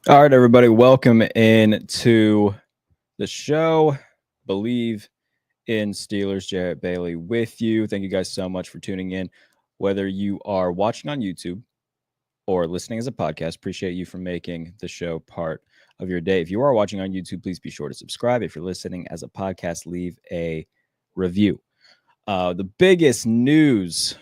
All right, everybody, welcome in to the show. Bleav in Steelers. Jarrett Bailey with you. Thank you guys so much for tuning in. Whether you are watching on YouTube or listening as a podcast, appreciate you for making the show part of your day. If you are watching on YouTube, please be sure to subscribe. If you're listening as a podcast, leave a review. The biggest news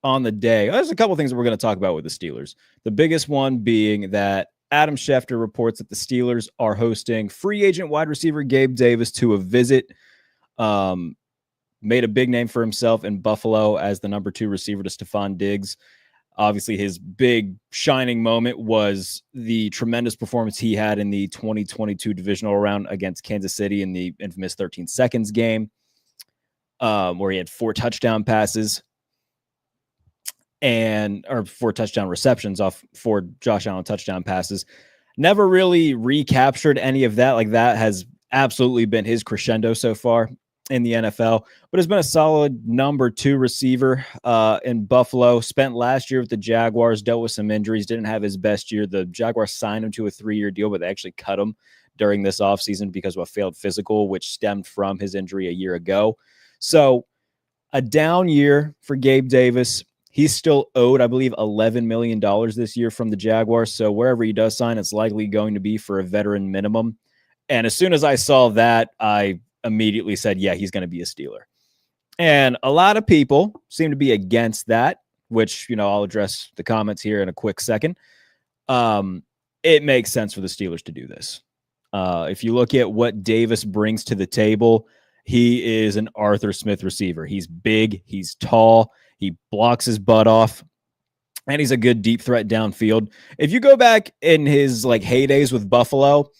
on the day, there's a couple things that we're going to talk about with the Steelers. The biggest one being that Adam Schefter reports that the Steelers are hosting free agent wide receiver Gabe Davis to a visit. Made a big name for himself in Buffalo as the number 2 receiver to Stephon Diggs. Obviously, his big shining moment was the tremendous performance he had in the 2022 divisional round against Kansas City in the infamous 13 seconds game, where he had 4 touchdown passes or 4 touchdown receptions off 4 Josh Allen touchdown passes. Never really recaptured any of that. Like, that has absolutely been his crescendo so far in the NFL, but has been a solid number 2 receiver in Buffalo. Spent last year with the Jaguars, dealt with some injuries, didn't have his best year. The Jaguars signed him to a 3-year deal, but they actually cut him during this offseason because of a failed physical, which stemmed from his injury a year ago. So a down year for Gabe Davis. He's still owed, I believe, $11 million this year from the Jaguars. So wherever he does sign, it's likely going to be for a veteran minimum. And as soon as I saw that, I immediately said, yeah, he's going to be a Steeler. And a lot of people seem to be against that, which, I'll address the comments here in a quick second. It makes sense for the Steelers to do this. If you look at what Davis brings to the table, he is an Arthur Smith receiver. He's big, he's tall, he blocks his butt off, and he's a good deep threat downfield. If you go back in his heydays with Buffalo,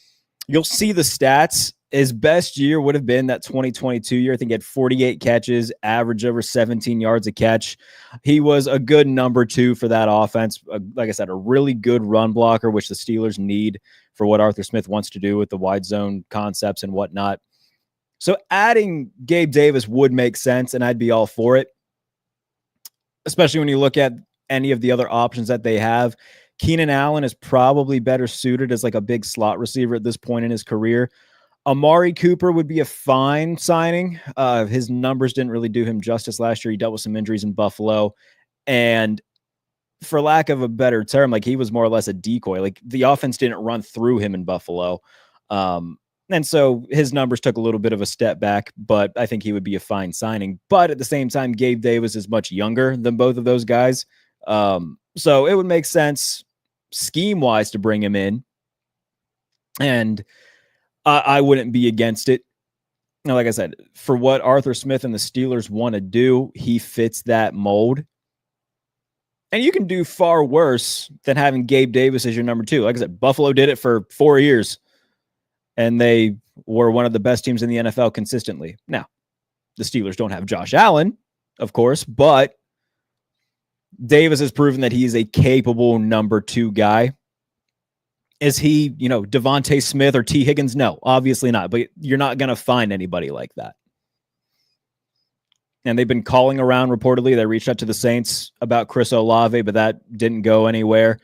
you'll see the stats. His best year would have been that 2022 year. I think he had 48 catches, average over 17 yards a catch. He was a good number 2 for that offense. Like I said, a really good run blocker, which the Steelers need for what Arthur Smith wants to do with the wide zone concepts and whatnot. So adding Gabe Davis would make sense, and I'd be all for it, especially when you look at any of the other options that they have. Keenan Allen is probably better suited as a big slot receiver at this point in his career. Amari Cooper would be a fine signing. His numbers didn't really do him justice last year. He dealt with some injuries in Buffalo, and for lack of a better term, he was more or less a decoy. The offense didn't run through him in Buffalo. And so his numbers took a little bit of a step back, but I think he would be a fine signing. But at the same time, Gabe Davis is much younger than both of those guys. So it would make sense scheme-wise to bring him in. And I wouldn't be against it. Like I said, for what Arthur Smith and the Steelers want to do, he fits that mold. And you can do far worse than having Gabe Davis as your number 2. Like I said, Buffalo did it for 4 years, and they were one of the best teams in the NFL consistently. Now, the Steelers don't have Josh Allen, of course, but Davis has proven that he is a capable number 2 guy. Is he, Devontae Smith or T. Higgins? No, obviously not. But you're not going to find anybody like that. And they've been calling around reportedly. They reached out to the Saints about Chris Olave, but that didn't go anywhere.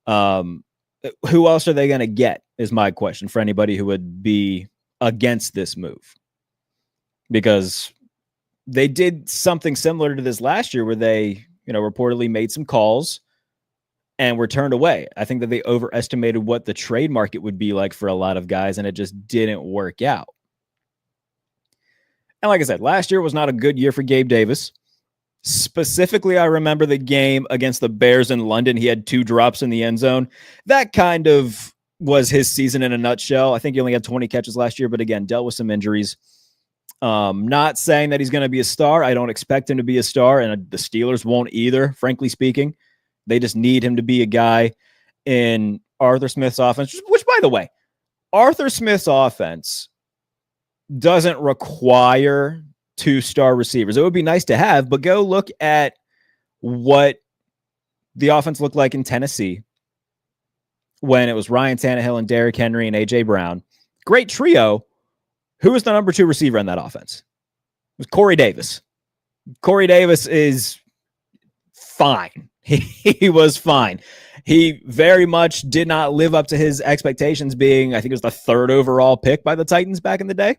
Who else are they going to get is my question for anybody who would be against this move. Because they did something similar to this last year where they, reportedly made some calls and were turned away. I think that they overestimated what the trade market would be like for a lot of guys, and it just didn't work out. And like I said, last year was not a good year for Gabe Davis. Specifically, I remember the game against the Bears in London. He had 2 drops in the end zone. That kind of was his season in a nutshell. I think he only had 20 catches last year, but again, dealt with some injuries. Not saying that he's going to be a star. I don't expect him to be a star, and the Steelers won't either, frankly speaking. They just need him to be a guy in Arthur Smith's offense, which, by the way, Arthur Smith's offense doesn't require 2-star receivers. It would be nice to have, but go look at what the offense looked like in Tennessee when it was Ryan Tannehill and Derrick Henry and A.J. Brown. Great trio. Who was the number 2 receiver in that offense? It was Corey Davis. Corey Davis is fine. He was fine. He very much did not live up to his expectations being, I think it was the 3rd overall pick by the Titans back in the day.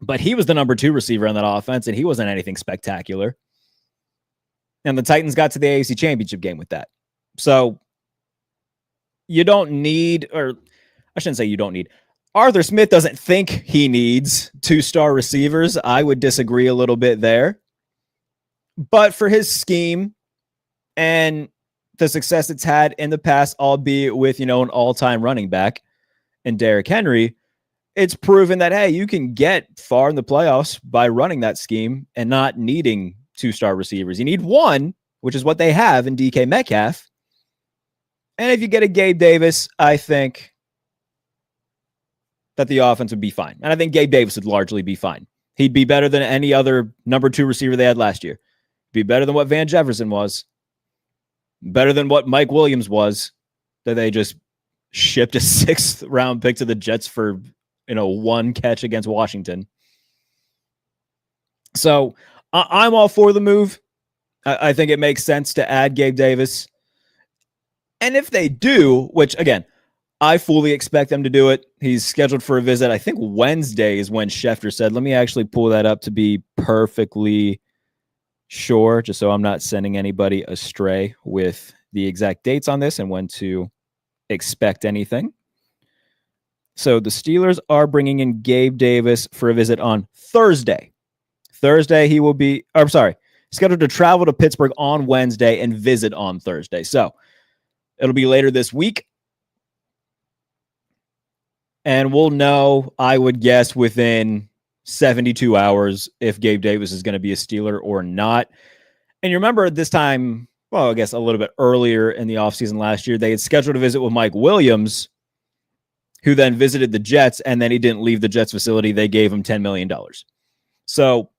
But he was the number 2 receiver on that offense, and he wasn't anything spectacular. And the Titans got to the AFC Championship game with that. So you don't need, or I shouldn't say you don't need, Arthur Smith doesn't think he needs 2-star receivers. I would disagree a little bit there. But for his scheme and the success it's had in the past, albeit with, an all-time running back in Derrick Henry, it's proven that, hey, you can get far in the playoffs by running that scheme and not needing 2-star receivers. You need one, which is what they have in DK Metcalf. And if you get a Gabe Davis, I think that the offense would be fine. And I think Gabe Davis would largely be fine. He'd be better than any other number 2 receiver they had last year. Be better than what Van Jefferson was. Better than what Mike Williams was, that they just shipped a 6th round pick to the Jets for, 1 catch against Washington. So I'm all for the move. I think it makes sense to add Gabe Davis. And if they do, which again, I fully expect them to do it. He's scheduled for a visit. I think Wednesday is when Schefter said. Let me actually pull that up to be perfectly sure, just so I'm not sending anybody astray with the exact dates on this and when to expect anything. So the Steelers are bringing in Gabe Davis for a visit on Thursday. He will be, scheduled to travel to Pittsburgh on Wednesday and visit on Thursday. So it'll be later this week. And we'll know, I would guess, within 72 hours if Gabe Davis is going to be a Steeler or not. And you remember at this time, well, I guess a little bit earlier in the offseason last year, they had scheduled a visit with Mike Williams, who then visited the Jets, and then he didn't leave the Jets facility. They gave him $10 million. So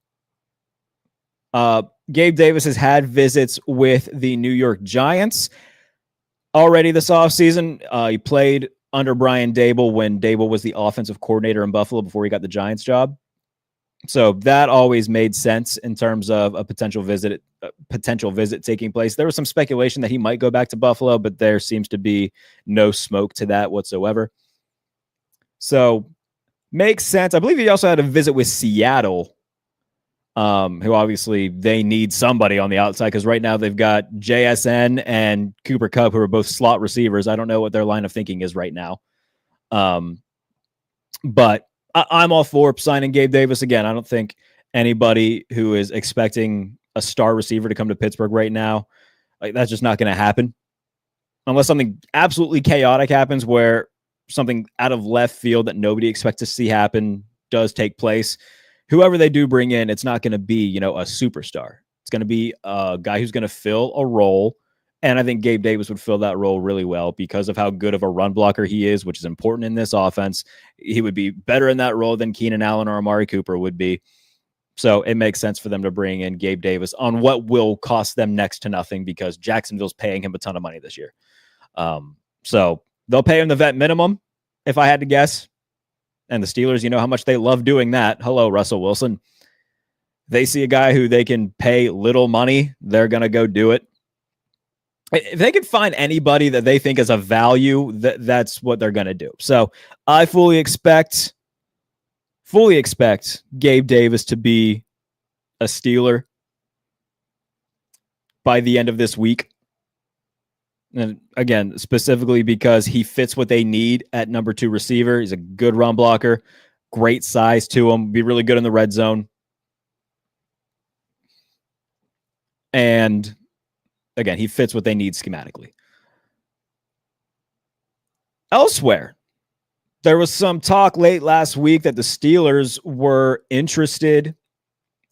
Gabe Davis has had visits with the New York Giants already this offseason. He played under Brian Daboll when Daboll was the offensive coordinator in Buffalo before he got the Giants job. So that always made sense in terms of a potential visit taking place. There was some speculation that he might go back to Buffalo, but there seems to be no smoke to that whatsoever. So makes sense. I believe he also had a visit with Seattle, who obviously they need somebody on the outside because right now they've got JSN and Cooper Kupp, who are both slot receivers. I don't know what their line of thinking is right now. But I'm all for signing Gabe Davis. Again, I don't think anybody who is expecting a star receiver to come to Pittsburgh right now, that's just not going to happen. Unless something absolutely chaotic happens where something out of left field that nobody expects to see happen does take place. Whoever they do bring in, it's not going to be, a superstar. It's going to be a guy who's going to fill a role. And I think Gabe Davis would fill that role really well because of how good of a run blocker he is, which is important in this offense. He would be better in that role than Keenan Allen or Amari Cooper would be. So it makes sense for them to bring in Gabe Davis on what will cost them next to nothing because Jacksonville's paying him a ton of money this year. So they'll pay him the vet minimum, if I had to guess. And the Steelers, you know how much they love doing that. Hello, Russell Wilson. They see a guy who they can pay little money, they're going to go do it. If they can find anybody that they think is a value, that's what they're going to do. So I fully expect Gabe Davis to be a Steeler by the end of this week. And again, specifically because he fits what they need at number 2 receiver. He's a good run blocker, great size to him, be really good in the red zone. And again, he fits what they need schematically. Elsewhere, there was some talk late last week that the Steelers were interested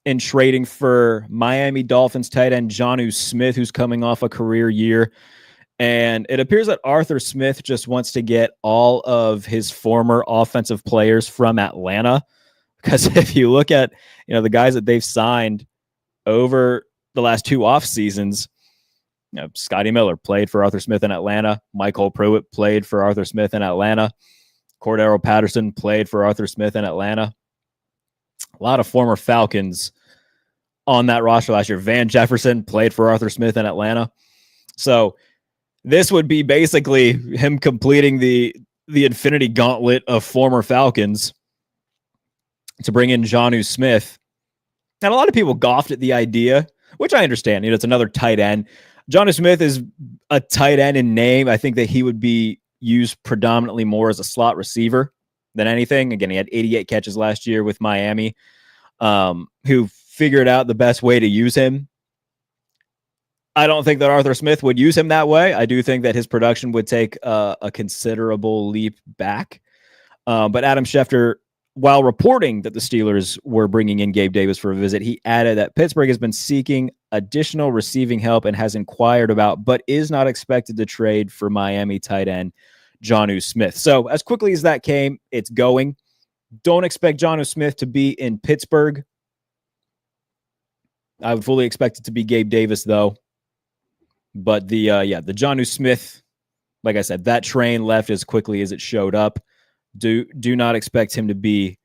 in trading for Miami Dolphins tight end Jonnu Smith, who's coming off a career year. And it appears that Arthur Smith just wants to get all of his former offensive players from Atlanta. Because if you look at, the guys that they've signed over the last 2 off seasons, Scotty Miller played for Arthur Smith in Atlanta. Michael Pruitt played for Arthur Smith in Atlanta. Cordero Patterson played for Arthur Smith in Atlanta. A lot of former Falcons on that roster last year. Van Jefferson played for Arthur Smith in Atlanta. So This would be basically him completing the infinity gauntlet of former Falcons to bring in Jonnu Smith. And a lot of people scoffed at the idea, which I understand. It's another tight end. Jonnu Smith is a tight end in name. I think that he would be used predominantly more as a slot receiver than anything. Again, he had 88 catches last year with Miami, who figured out the best way to use him. I don't think that Arthur Smith would use him that way. I do think that his production would take a considerable leap back. But Adam Schefter, while reporting that the Steelers were bringing in Gabe Davis for a visit, he added that Pittsburgh has been seeking additional receiving help and has inquired about, but is not expected to trade for Miami tight end Jonnu Smith. So as quickly as that came, it's going. Don't expect Jonnu Smith to be in Pittsburgh. I would fully expect it to be Gabe Davis, though. But the Jonnu Smith, like I said, that train left as quickly as it showed up. Do not expect him to be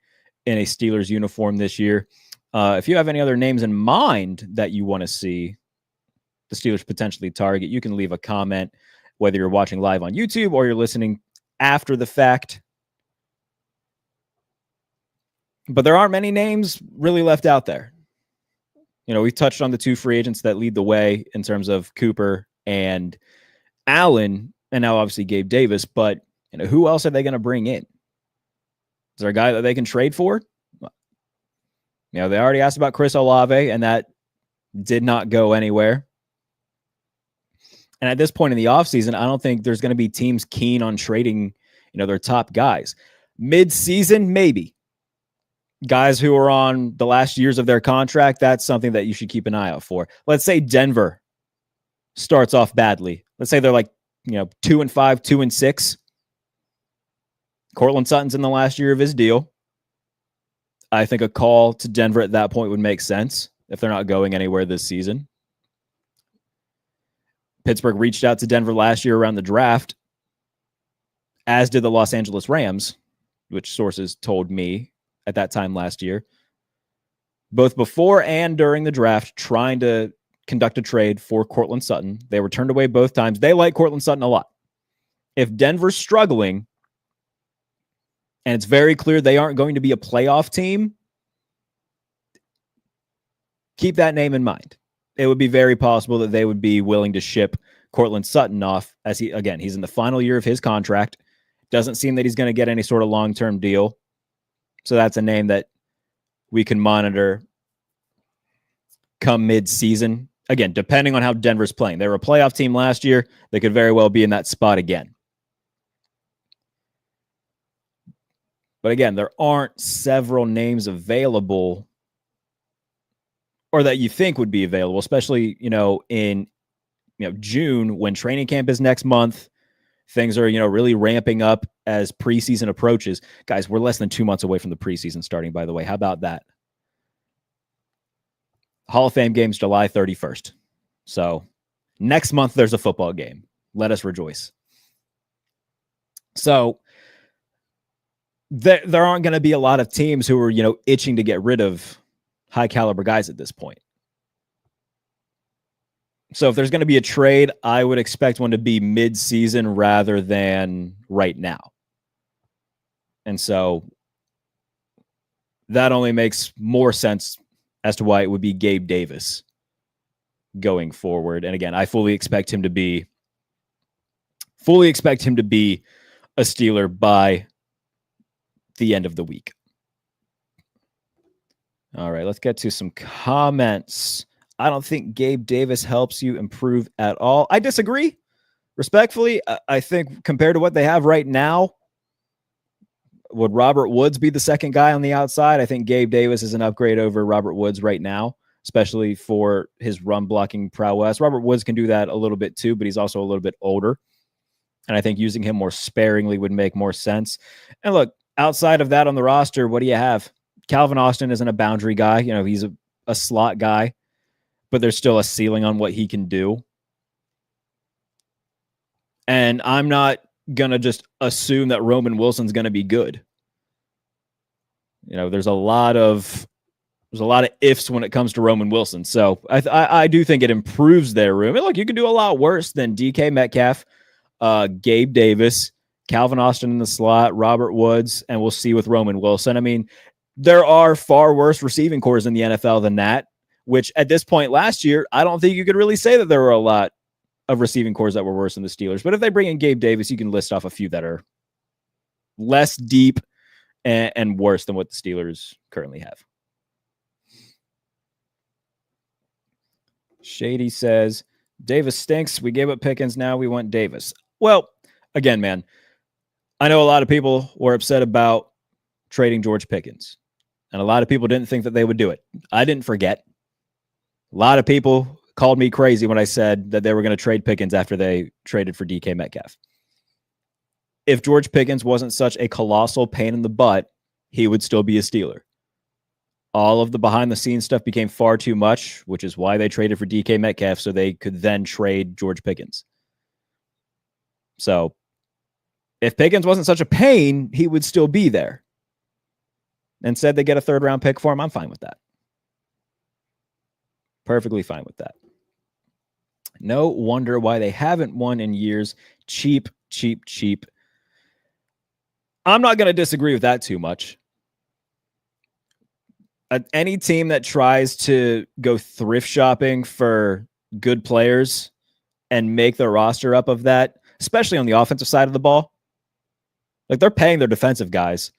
in a Steelers uniform this year. If you have any other names in mind that you want to see the Steelers potentially target, you can leave a comment, whether you're watching live on YouTube or you're listening after the fact. But there aren't many names really left out there. We've touched on the two free agents that lead the way in terms of Cooper and Allen, and now obviously Gabe Davis. But who else are they going to bring in? Is there a guy that they can trade for? They already asked about Chris Olave, and that did not go anywhere. And at this point in the offseason, I don't think there's going to be teams keen on trading, their top guys. Mid-season, maybe. Guys who are on the last years of their contract, that's something that you should keep an eye out for. Let's say Denver starts off badly. Let's say they're 2-5, 2-6. Courtland Sutton's in the last year of his deal. I think a call to Denver at that point would make sense if they're not going anywhere this season. Pittsburgh reached out to Denver last year around the draft, as did the Los Angeles Rams, which sources told me at that time last year, both before and during the draft, trying to conduct a trade for Courtland Sutton. They were turned away both times. They like Courtland Sutton a lot. If Denver's struggling, and it's very clear they aren't going to be a playoff team, keep that name in mind. It would be very possible that they would be willing to ship Courtland Sutton off, as he's in the final year of his contract. Doesn't seem that he's going to get any sort of long-term deal. So that's a name that we can monitor come mid-season. Again, depending on how Denver's playing. They were a playoff team last year. They could very well be in that spot again. But again, there aren't several names available or that you think would be available, especially, in June when training camp is next month. Things are, really ramping up as preseason approaches. Guys, we're less than 2 months away from the preseason starting, by the way. How about that? Hall of Fame game's July 31st. So next month there's a football game. Let us rejoice. So there aren't going to be a lot of teams who are, itching to get rid of high caliber guys at this point. So if there's going to be a trade, I would expect one to be mid-season rather than right now. And so that only makes more sense as to why it would be Gabe Davis going forward. And again, I fully expect him to be a Steeler by the end of the week. All right, let's get to some comments. I don't think Gabe Davis helps you improve at all. I disagree. Respectfully, I think compared to what they have right now, would Robert Woods be the second guy on the outside? I think Gabe Davis is an upgrade over Robert Woods right now, especially for his run blocking prowess. Robert Woods can do that a little bit too, but he's also a little bit older. And I think using him more sparingly would make more sense. And look, outside of that on the roster, what do you have? Calvin Austin isn't a boundary guy. He's a slot guy, but there's still a ceiling on what he can do. And I'm not going to just assume that Roman Wilson's going to be good. There's a lot of There's a lot of ifs when it comes to Roman Wilson. So I do think it improves their room. And look, you can do a lot worse than DK Metcalf, Gabe Davis, Calvin Austin in the slot, Robert Woods, and we'll see with Roman Wilson. I mean, there are far worse receiving cores in the NFL than that, which at this point last year, I don't think you could really say that there were a lot of receiving cores that were worse than the Steelers. But if they bring in Gabe Davis, you can list off a few that are less deep and worse than what the Steelers currently have. Shady says, Davis stinks. We gave up Pickens. Now we want Davis. Well, again, man, I know a lot of people were upset about trading George Pickens, and a lot of people didn't think that they would do it. I didn't forget. A lot of people called me crazy when I said that they were going to trade Pickens after they traded for DK Metcalf. If George Pickens wasn't such a colossal pain in the butt, he would still be a Steeler. All of the behind-the-scenes stuff became far too much, which is why they traded for DK Metcalf so they could then trade George Pickens. So if Pickens wasn't such a pain, he would still be there. And said they get a third-round pick for him, I'm fine with that. Perfectly fine with that. No wonder why they haven't won in years. Cheap, cheap, cheap. I'm not going to disagree with that too much. Any team that tries to go thrift shopping for good players and make their roster up of that, especially on the offensive side of the ball, like they're paying their defensive guys,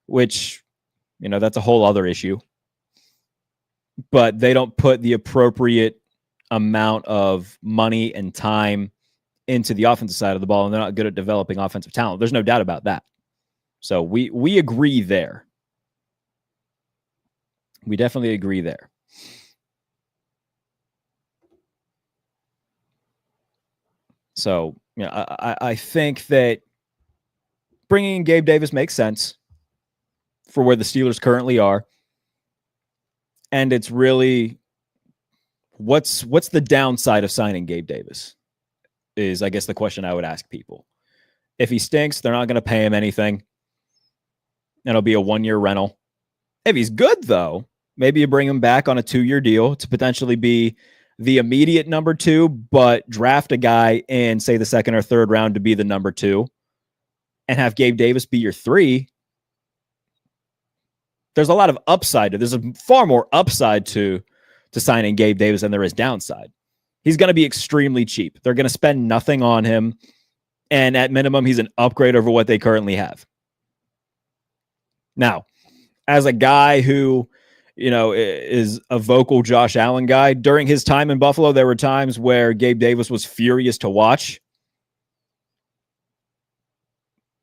which, you know, that's a whole other issue. But they don't put the appropriate amount of money and time into the offensive side of the ball, and they're not good at developing offensive talent. There's no doubt about that. So we agree there. We definitely agree there. So, you know, I think that bringing in Gabe Davis makes sense for where the Steelers currently are. And it's really what's the downside of signing Gabe Davis is, I guess, the question I would ask people. If he stinks, they're not going to pay him anything. And it'll be a 1-year rental. If he's good, though, maybe you bring him back on a 2-year deal to potentially be the immediate number 2, but draft a guy in, say, the second or third round to be the number 2 and have Gabe Davis be your 3. There's a lot of upside. There's a far more upside to signing Gabe Davis than there is downside. He's going to be extremely cheap. They're going to spend nothing on him. And at minimum, he's an upgrade over what they currently have. Now, as a guy who, you know, is a vocal Josh Allen guy, during his time in Buffalo, there were times where Gabe Davis was furious to watch.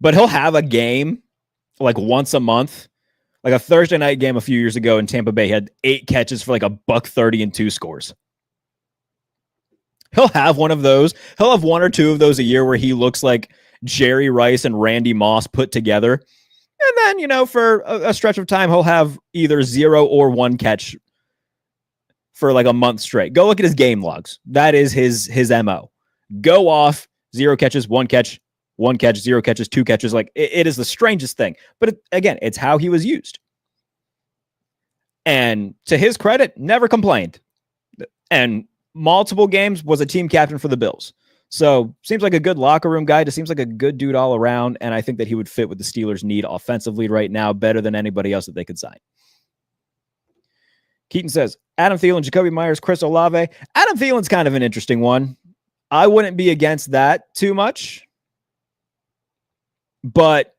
But he'll have a game like once a month. Like a Thursday night game a few years ago in Tampa Bay, he had 8 catches for like $130 and 2 scores. He'll have one of those. He'll have 1 or 2 of those a year where he looks like Jerry Rice and Randy Moss put together. And then, you know, for a stretch of time, he'll have either 0 or 1 catch for like a month straight. Go look at his game logs. That is his MO. Go off, 0 catches, 1 catch, 1 catch, 0 catches, 2 catches. Like it is the strangest thing. But again, it's how he was used. And to his credit, never complained. And multiple games was a team captain for the Bills. So seems like a good locker room guy. Just seems like a good dude all around. And I think that he would fit what the Steelers need offensively right now better than anybody else that they could sign. Keaton says, Adam Thielen, Jacoby Myers, Chris Olave. Adam Thielen's kind of an interesting one. I wouldn't be against that too much. But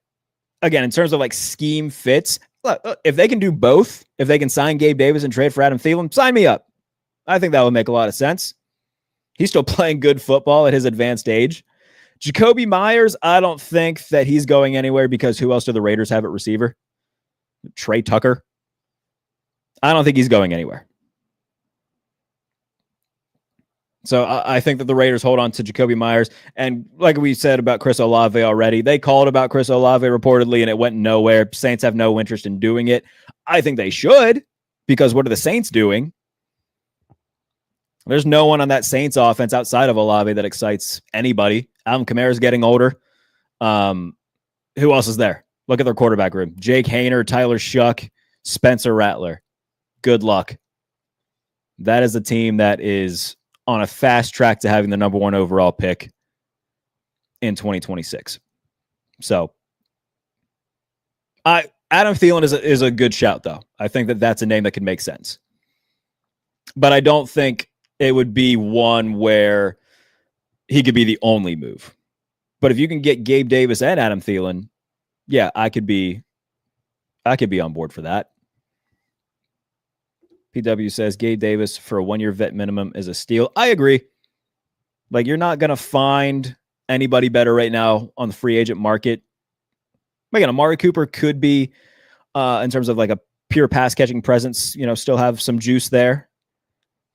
again, in terms of like scheme fits, look, if they can do both, if they can sign Gabe Davis and trade for Adam Thielen, sign me up. I think that would make a lot of sense. He's still playing good football at his advanced age. Jacoby Myers, I don't think that he's going anywhere because who else do the Raiders have at receiver? Trey Tucker. I don't think he's going anywhere. So I think that the Raiders hold on to Jacoby Myers. And like we said about Chris Olave already, they called about Chris Olave reportedly and it went nowhere. Saints have no interest in doing it. I think they should, because what are the Saints doing? There's no one on that Saints offense outside of Olave that excites anybody. Alvin Kamara's getting older. Who else is there? Look at their quarterback room. Jake Haener, Tyler Shuck, Spencer Rattler. good luck. That is a team that is on a fast track to having the number 1 overall pick in 2026. So Adam Thielen is a good shout, though. I think that that's a name that can make sense. But I don't think it would be one where he could be the only move. But if you can get Gabe Davis and Adam Thielen, yeah, I could be on board for that. PW says Gabe Davis for a 1-year vet minimum is a steal. I agree. Like, you're not going to find anybody better right now on the free agent market. Again, Amari Cooper could be, in terms of like a pure pass catching presence, still have some juice there.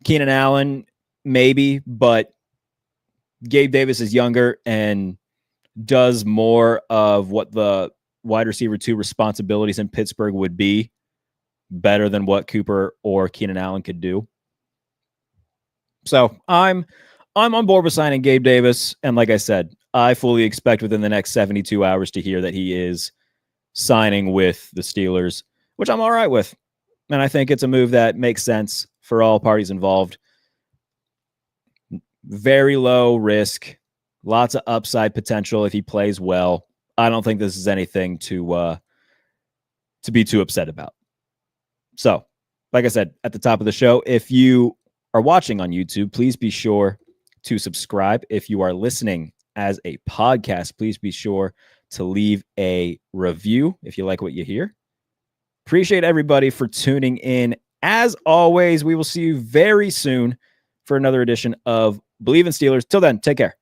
Keenan Allen, maybe, but Gabe Davis is younger and does more of what the wide receiver 2 responsibilities in Pittsburgh would be better than what Cooper or Keenan Allen could do. So I'm on board with signing Gabe Davis. And like I said, I fully expect within the next 72 hours to hear that he is signing with the Steelers, which I'm all right with. And I think it's a move that makes sense for all parties involved. Very low risk, lots of upside potential if he plays well. I don't think this is anything to be too upset about. So, like I said at the top of the show, if you are watching on YouTube, please be sure to subscribe. If you are listening as a podcast, please be sure to leave a review if you like what you hear. Appreciate everybody for tuning in. As always, we will see you very soon for another edition of Bleav in Steelers. Till then, take care.